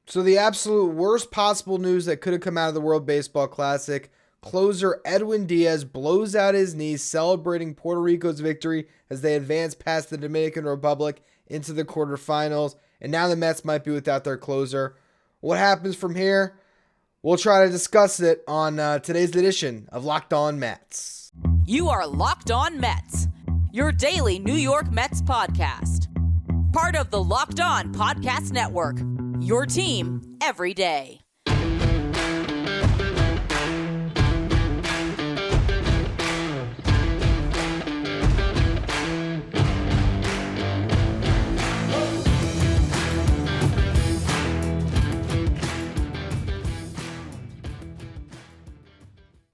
So the absolute worst possible news that could have come out of the World Baseball Classic, closer Edwin Diaz blows out his knees celebrating Puerto Rico's victory as they advance past the Dominican Republic into the quarterfinals, and now the Mets might be without their closer. What happens from here? We'll try to discuss it on today's edition of Locked On Mets. You are Locked On Mets, your daily New York Mets podcast. Part of the Locked On Podcast Network, your team every day.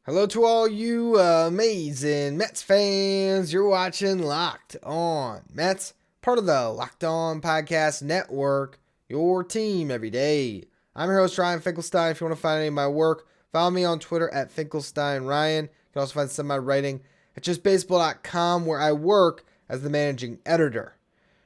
Hello to all you amazing Mets fans. You're watching Locked On Mets, part of the Locked On Podcast Network, your team every day. I'm your host, Ryan Finkelstein. If you want to find any of my work, follow me on Twitter at FinkelsteinRyan. You can also find some of my writing at justbaseball.com, where I work as the managing editor.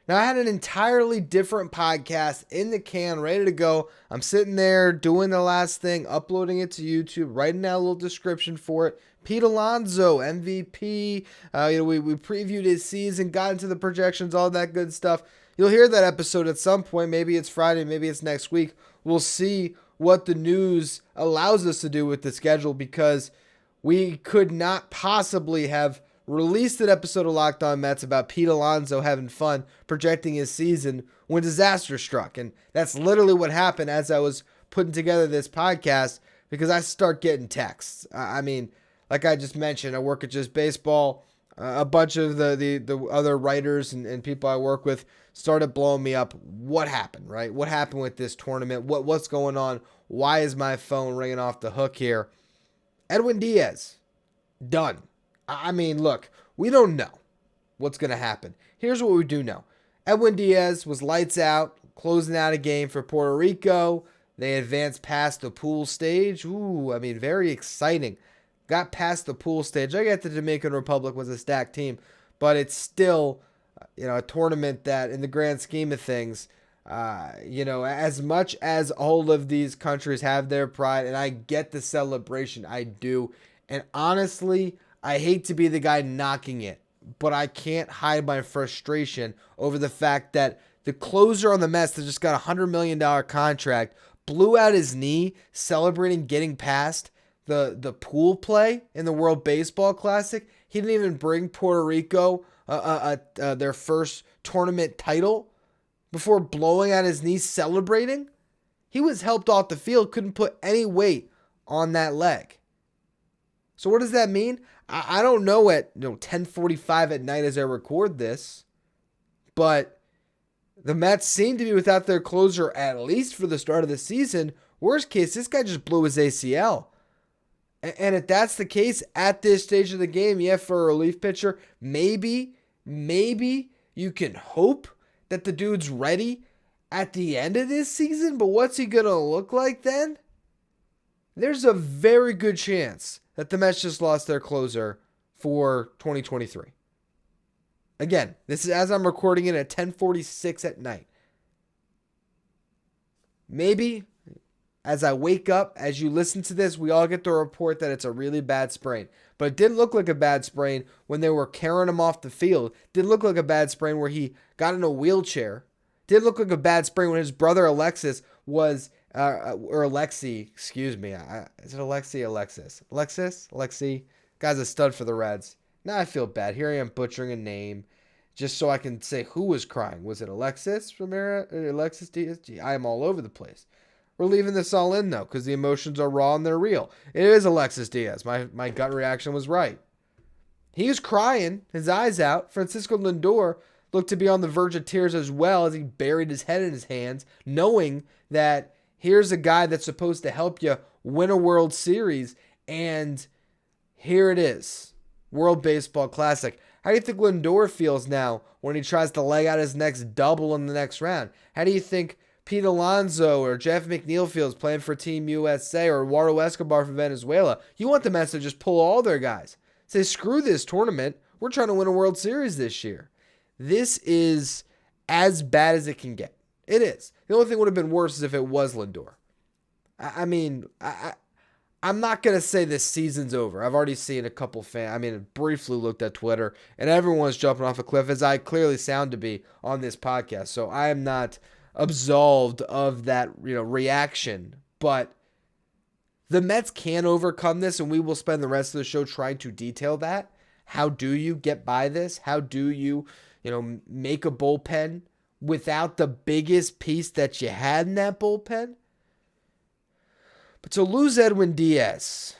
Now, I had an entirely different podcast in the can, ready to go. I'm sitting there doing the last thing, uploading it to YouTube, writing out a little description for it. Pete Alonso, MVP. We previewed his season, got into the projections, all that good stuff. You'll hear that episode at some point. Maybe it's Friday, maybe it's next week. We'll see what the news allows us to do with the schedule, because we could not possibly have released an episode of Locked On Mets about Pete Alonso having fun projecting his season when disaster struck. And that's literally what happened as I was putting together this podcast, because I start getting texts. I mean, like I just mentioned, I work at Just Baseball. A bunch of the other writers and people I work with started blowing me up. What happened, right? What happened with this tournament? What's going on? Why is my phone ringing off the hook here? Edwin Diaz, done. I mean, look, we don't know what's going to happen. Here's what we do know. Edwin Diaz was lights out, closing out a game for Puerto Rico. They advanced past the pool stage. Ooh, I mean, very exciting. Got past the pool stage. I get the Dominican Republic was a stacked team, but it's still, a tournament that in the grand scheme of things, as much as all of these countries have their pride, and I get the celebration, I do. And honestly, I hate to be the guy knocking it, but I can't hide my frustration over the fact that the closer on the Mets that just got a $100 million contract blew out his knee celebrating getting past the pool play in the World Baseball Classic. He didn't even bring Puerto Rico their first tournament title before blowing out his knee celebrating. He was helped off the field, couldn't put any weight on that leg. So what does that mean? I don't know at 10:45 at night as I record this, but the Mets seem to be without their closer at least for the start of the season. Worst case, this guy just blew his ACL. And if that's the case at this stage of the game, for a relief pitcher, maybe you can hope that the dude's ready at the end of this season, but what's he going to look like then? There's a very good chance that the Mets just lost their closer for 2023. Again, this is as I'm recording it at 10:46 at night. Maybe as I wake up, as you listen to this, we all get the report that it's a really bad sprain. But it didn't look like a bad sprain when they were carrying him off the field. Didn't look like a bad sprain where he got in a wheelchair. Didn't look like a bad sprain when his brother Alexis was, or Alexi, excuse me. Is it Alexi? Alexi? Guy's a stud for the Reds. Now I feel bad. Here I am butchering a name just so I can say who was crying. Was it Alexis Ramirez? Alexis Diaz? Gee, I am all over the place. We're leaving this all in, though, because the emotions are raw and they're real. It is Alexis Diaz. My gut reaction was right. He was crying, his eyes out. Francisco Lindor looked to be on the verge of tears as well as he buried his head in his hands, knowing that here's a guy that's supposed to help you win a World Series, and here it is. World Baseball Classic. How do you think Lindor feels now when he tries to leg out his next double in the next round? How do you think Pete Alonso or Jeff McNeil feels playing for Team USA or Eduardo Escobar for Venezuela? You want the Mets to just pull all their guys. Say, screw this tournament. We're trying to win a World Series this year. This is as bad as it can get. It is. The only thing would have been worse is if it was Lindor. I'm not going to say this season's over. I've already seen a couple briefly looked at Twitter, and everyone's jumping off a cliff, as I clearly sound to be on this podcast. So I am not absolved of that, reaction. But the Mets can overcome this, and we will spend the rest of the show trying to detail that. How do you get by this? How do you, make a bullpen without the biggest piece that you had in that bullpen? But to lose Edwin Diaz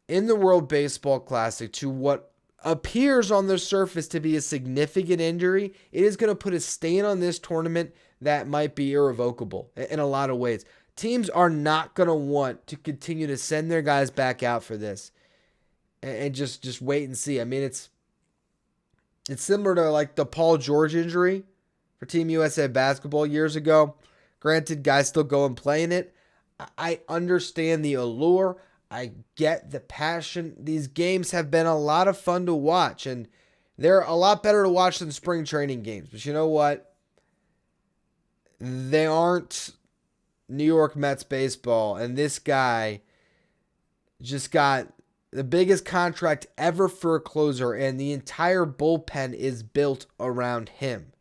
in the World Baseball Classic to what appears on the surface to be a significant injury, it is going to put a stain on this tournament that might be irrevocable in a lot of ways. Teams are not going to want to continue to send their guys back out for this and just wait and see. I mean, it's similar to like the Paul George injury for Team USA basketball years ago. Granted, guys still go and play in it. I understand the allure. I get the passion. These games have been a lot of fun to watch, and they're a lot better to watch than spring training games. But you know what? They aren't New York Mets baseball, and this guy just got the biggest contract ever for a closer, and the entire bullpen is built around him.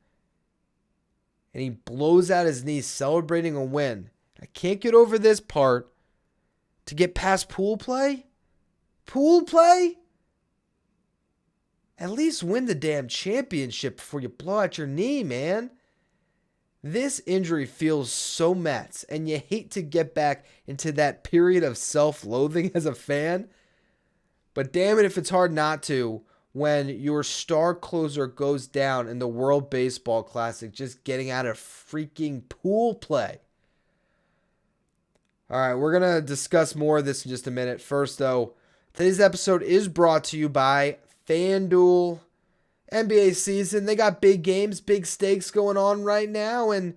And he blows out his knee celebrating a win. I can't get over this part. To get past pool play? Pool play? At least win the damn championship before you blow out your knee, man. This injury feels so Mets, and you hate to get back into that period of self-loathing as a fan. But damn it if it's hard not to when your star closer goes down in the World Baseball Classic just getting out of freaking pool play. All right, we're going to discuss more of this in just a minute. First, though, today's episode is brought to you by FanDuel. NBA season, they got big games, big stakes going on right now, and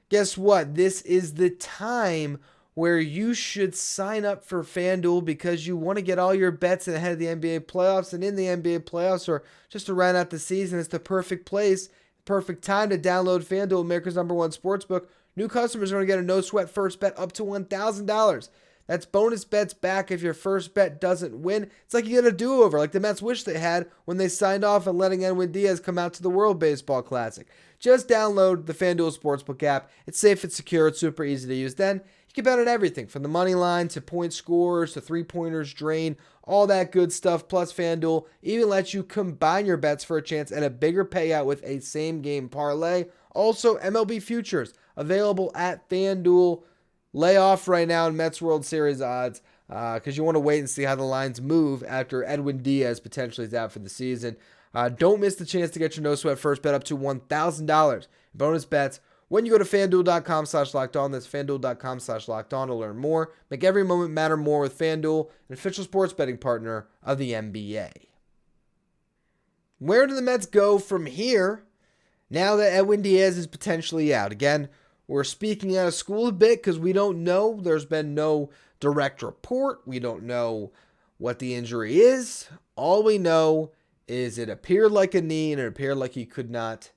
guess what? This is the time where you should sign up for FanDuel because you want to get all your bets ahead of the NBA playoffs, and in the NBA playoffs or just to round out the season, it's the perfect place, perfect time to download FanDuel, America's #1 sportsbook. New customers are going to get a no-sweat first bet up to $1,000. That's bonus bets back if your first bet doesn't win. It's like you get a do-over, like the Mets wish they had when they signed off on letting Edwin Diaz come out to the World Baseball Classic. Just download the FanDuel Sportsbook app. It's safe, it's secure, it's super easy to use. Then you can bet on everything from the money line to point scores to three-pointers, drain, all that good stuff. Plus, FanDuel even lets you combine your bets for a chance at a bigger payout with a same-game parlay. Also, MLB futures available at FanDuel. Lay off right now in Mets World Series odds because you want to wait and see how the lines move after Edwin Diaz potentially is out for the season. Don't miss the chance to get your no-sweat first bet up to $1,000 bonus bets when you go to FanDuel.com/lockedon. That's FanDuel.com/lockedon to learn more. Make every moment matter more with FanDuel, an official sports betting partner of the NBA. Where do the Mets go from here now that Edwin Diaz is potentially out? Again, we're speaking out of school a bit because we don't know. There's been no direct report. We don't know what the injury is. All we know is it appeared like a knee and it appeared like he could not,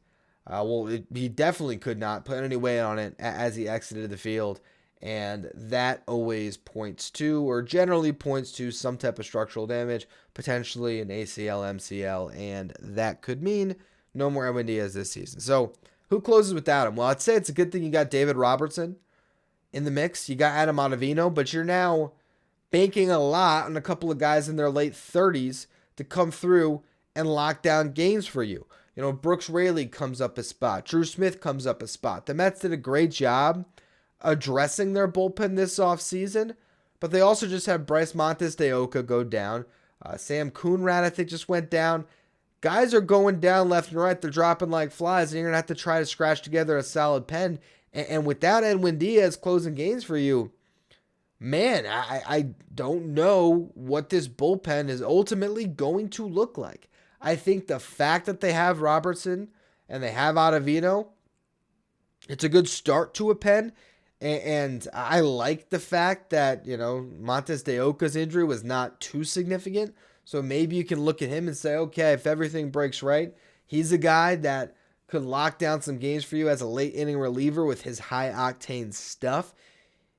he definitely could not put any weight on it as he exited the field. And that always points to, or generally points to, some type of structural damage, potentially an ACL, MCL, and that could mean no more Edwin Diaz this season. So, who closes without him? Well, I'd say it's a good thing you got David Robertson in the mix. You got Adam Ottavino, but you're now banking a lot on a couple of guys in their late 30s to come through and lock down games for you. You know, Brooks Raley comes up a spot. Drew Smith comes up a spot. The Mets did a great job addressing their bullpen this offseason, but they also just had Bryce Montes de Oca go down. Sam Coonrad, I think, just went down. Guys are going down left and right. They're dropping like flies, and you're going to have to try to scratch together a solid pen. And without Edwin Diaz closing games for you, man, I don't know what this bullpen is ultimately going to look like. I think the fact that they have Robertson and they have Ottavino, it's a good start to a pen. And I like the fact that, you know, Montes de Oca's injury was not too significant. So maybe you can look at him and say, okay, if everything breaks right, he's a guy that could lock down some games for you as a late inning reliever with his high octane stuff.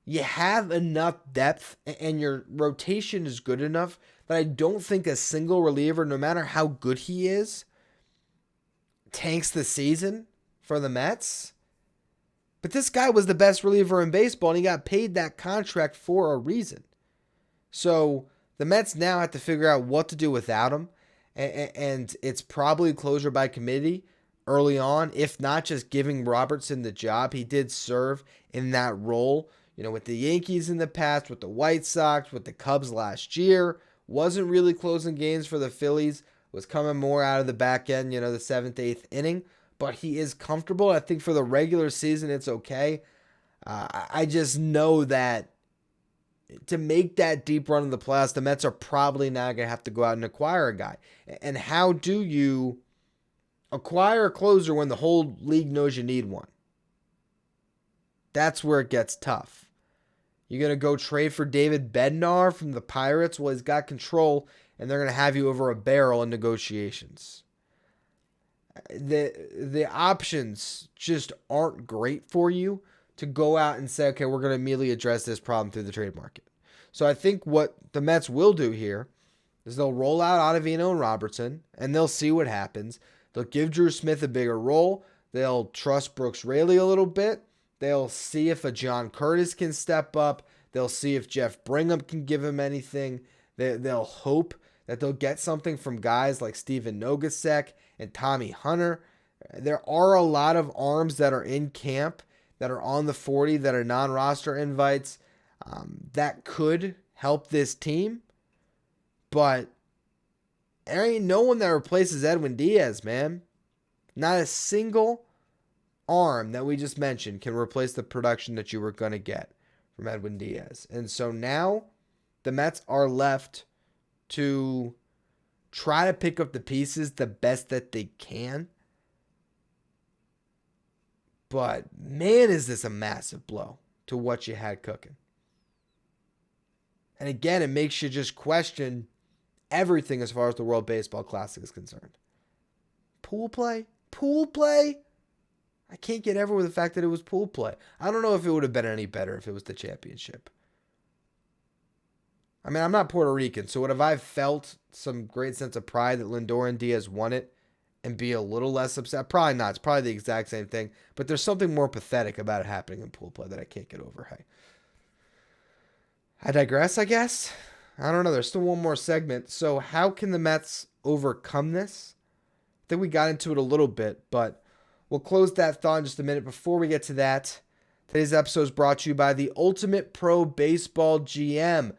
You have enough depth and your rotation is good enough that I don't think a single reliever, no matter how good he is, tanks the season for the Mets. But this guy was the best reliever in baseball, and he got paid that contract for a reason. So the Mets now have to figure out what to do without him, and it's probably closure by committee early on, if not just giving Robertson the job. He did serve in that role, with the Yankees in the past, with the White Sox, with the Cubs last year. Wasn't really closing games for the Phillies. Was coming more out of the back end, the 7th, 8th inning. But he is comfortable. I think for the regular season, it's okay. I just know that to make that deep run in the playoffs, the Mets are probably now going to have to go out and acquire a guy. And how do you acquire a closer when the whole league knows you need one? That's where it gets tough. You're going to go trade for David Bednar from the Pirates? Well, he's got control, and they're going to have you over a barrel in negotiations. The options just aren't great for you to go out and say, okay, we're going to immediately address this problem through the trade market. So I think what the Mets will do here is they'll roll out Ottavino and Robertson, and they'll see what happens. They'll give Drew Smith a bigger role. They'll trust Brooks Raley a little bit. They'll see if a John Curtis can step up. They'll see if Jeff Brigham can give him anything. They'll hope that they'll get something from guys like Steven Nogasek and Tommy Hunter. There are a lot of arms that are in camp that are on the 40 that are non-roster invites that could help this team. But there ain't no one that replaces Edwin Diaz, man. Not a single arm that we just mentioned can replace the production that you were going to get from Edwin Diaz. And so now the Mets are left to try to pick up the pieces the best that they can. But man, is this a massive blow to what you had cooking. And again, it makes you just question everything as far as the World Baseball Classic is concerned. Pool play? Pool play? I can't get over with the fact that it was pool play. I don't know if it would have been any better if it was the championship. I mean, I'm not Puerto Rican, so would have I felt some great sense of pride that Lindor and Diaz won it and be a little less upset? Probably not. It's probably the exact same thing. But there's something more pathetic about it happening in pool play that I can't get over. Hey, I digress, I guess. I don't know. There's still one more segment. So how can the Mets overcome this? I think we got into it a little bit, but we'll close that thought in just a minute. Before we get to that, today's episode is brought to you by the Ultimate Pro Baseball GM,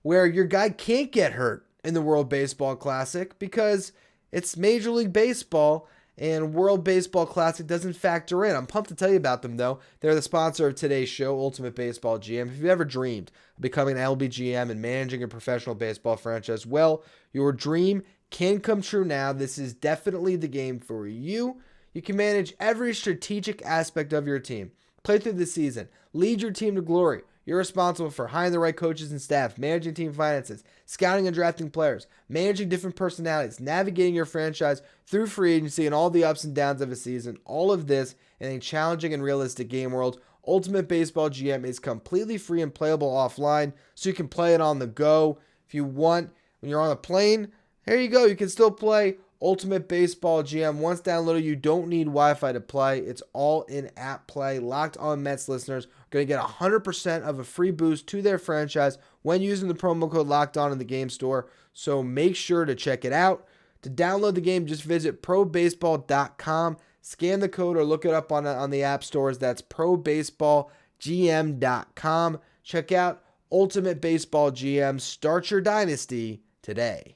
where your guy can't get hurt in the World Baseball Classic because it's Major League Baseball and World Baseball Classic doesn't factor in. I'm pumped to tell you about them, though. They're the sponsor of today's show, Ultimate Baseball GM. If you've ever dreamed of becoming an LBGM and managing a professional baseball franchise, well, your dream can come true now. This is definitely the game for you. You can manage every strategic aspect of your team. Play through the season. Lead your team to glory. You're responsible for hiring the right coaches and staff, managing team finances, scouting and drafting players, managing different personalities, navigating your franchise through free agency and all the ups and downs of a season. All of this in a challenging and realistic game world. Ultimate Baseball GM is completely free and playable offline, so you can play it on the go. If you want, when you're on a plane, here you go. You can still play Ultimate Baseball GM. Once downloaded, you don't need Wi-Fi to play. It's all in-app play. Locked On Mets listeners are going to get 100% of a free boost to their franchise when using the promo code Locked On in the game store. So make sure to check it out. To download the game, just visit probaseball.com. Scan the code or look it up on the app stores. That's probaseballgm.com. Check out Ultimate Baseball GM. Start your dynasty today.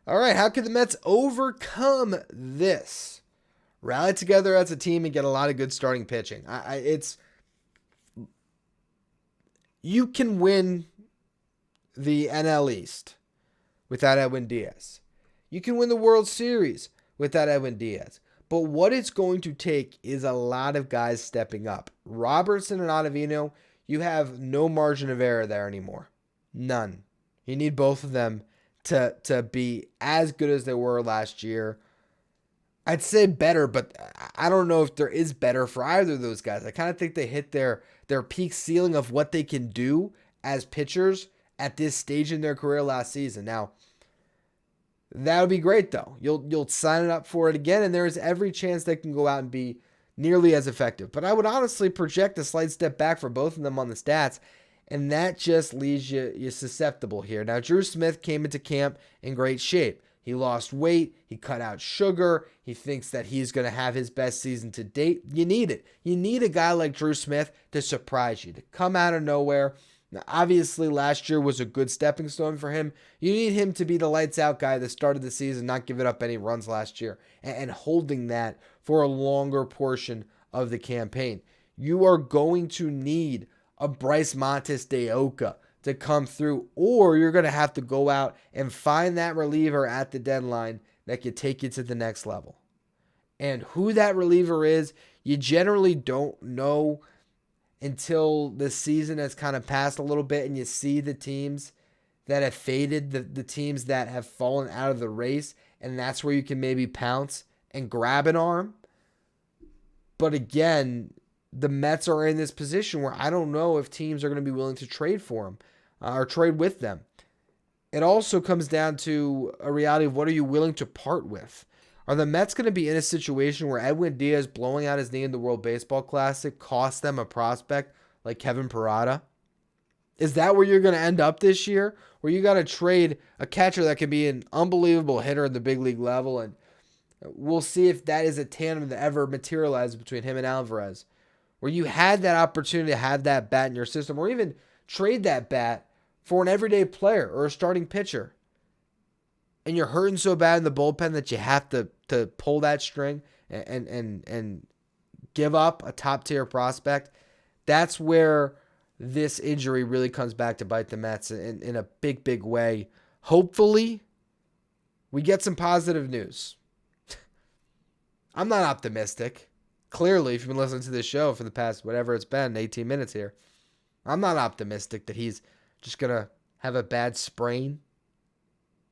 All right, how can the Mets overcome this? Rally together as a team and get a lot of good starting pitching. You can win the NL East without Edwin Diaz. You can win the World Series without Edwin Diaz. But what it's going to take is a lot of guys stepping up. Robertson and Ottavino, you have no margin of error there anymore. None. You need both of them to be as good as they were last year. I'd say better, but I don't know if there is better for either of those guys. I kind of think they hit their peak ceiling of what they can do as pitchers at this stage in their career last season. Now, that would be great, though. You'll sign it up for it again, and there is every chance they can go out and be nearly as effective. But I would honestly project a slight step back for both of them on the stats, and that just leaves you susceptible here. Now, Drew Smith came into camp in great shape. He lost weight. He cut out sugar. He thinks that he's going to have his best season to date. You need it. You need a guy like Drew Smith to surprise you, to come out of nowhere. Now, obviously, last year was a good stepping stone for him. You need him to be the lights-out guy that started the season, not giving up any runs last year, and holding that for a longer portion of the campaign. You are going to need a Bryce Montes de Oca to come through, or you're going to have to go out and find that reliever at the deadline that could take you to the next level. And who that reliever is, you generally don't know until the season has kind of passed a little bit and you see the teams that have faded, the teams that have fallen out of the race, and that's where you can maybe pounce and grab an arm. But again, the Mets are in this position where I don't know if teams are going to be willing to trade for him or trade with them. It also comes down to a reality of what are you willing to part with? Are the Mets going to be in a situation where Edwin Diaz blowing out his knee in the World Baseball Classic cost them a prospect like Kevin Parada? Is that where you're going to end up this year? Where you got to trade a catcher that can be an unbelievable hitter at the big league level, and we'll see if that is a tandem that ever materializes between him and Alvarez. Where you had that opportunity to have that bat in your system, or even trade that bat for an everyday player or a starting pitcher, and you're hurting so bad in the bullpen that you have to pull that string and give up a top-tier prospect, that's where this injury really comes back to bite the Mets in a big, big way. Hopefully, we get some positive news. I'm not optimistic. Clearly, if you've been listening to this show for the past, whatever it's been, 18 minutes here, I'm not optimistic that he's just going to have a bad sprain.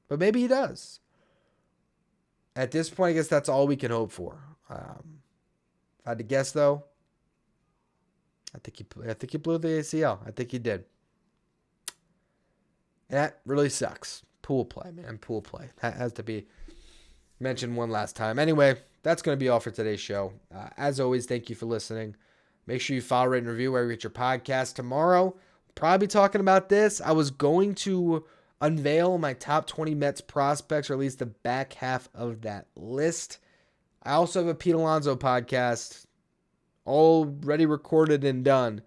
But maybe he does. At this point, I guess that's all we can hope for. If I had to guess, though, I think he blew the ACL. I think he did. And that really sucks. Pool play, man. Pool play. That has to be mentioned one last time. Anyway, that's going to be all for today's show. As always, thank you for listening. Make sure you follow, rate, and review wherever you get your podcast. Tomorrow, we'll probably be talking about this. I was going to unveil my top 20 Mets prospects, or at least the back half of that list. I also have a Pete Alonso podcast already recorded and done.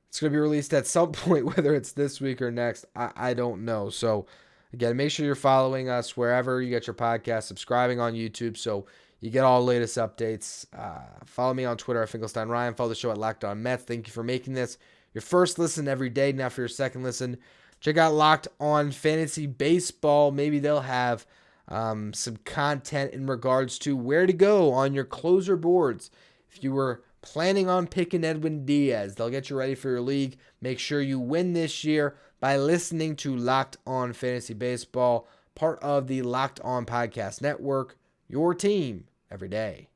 It's going to be released at some point, whether it's this week or next. I don't know. So, again, make sure you're following us wherever you get your podcast, subscribing on YouTube so you get all the latest updates. Follow me on Twitter at Finkelstein Ryan. Follow the show at Locked On Mets. Thank you for making this your first listen every day. Now for your second listen, check out Locked On Fantasy Baseball. Maybe they'll have some content in regards to where to go on your closer boards. If you were planning on picking Edwin Diaz, they'll get you ready for your league. Make sure you win this year by listening to Locked On Fantasy Baseball, part of the Locked On Podcast Network, your team every day.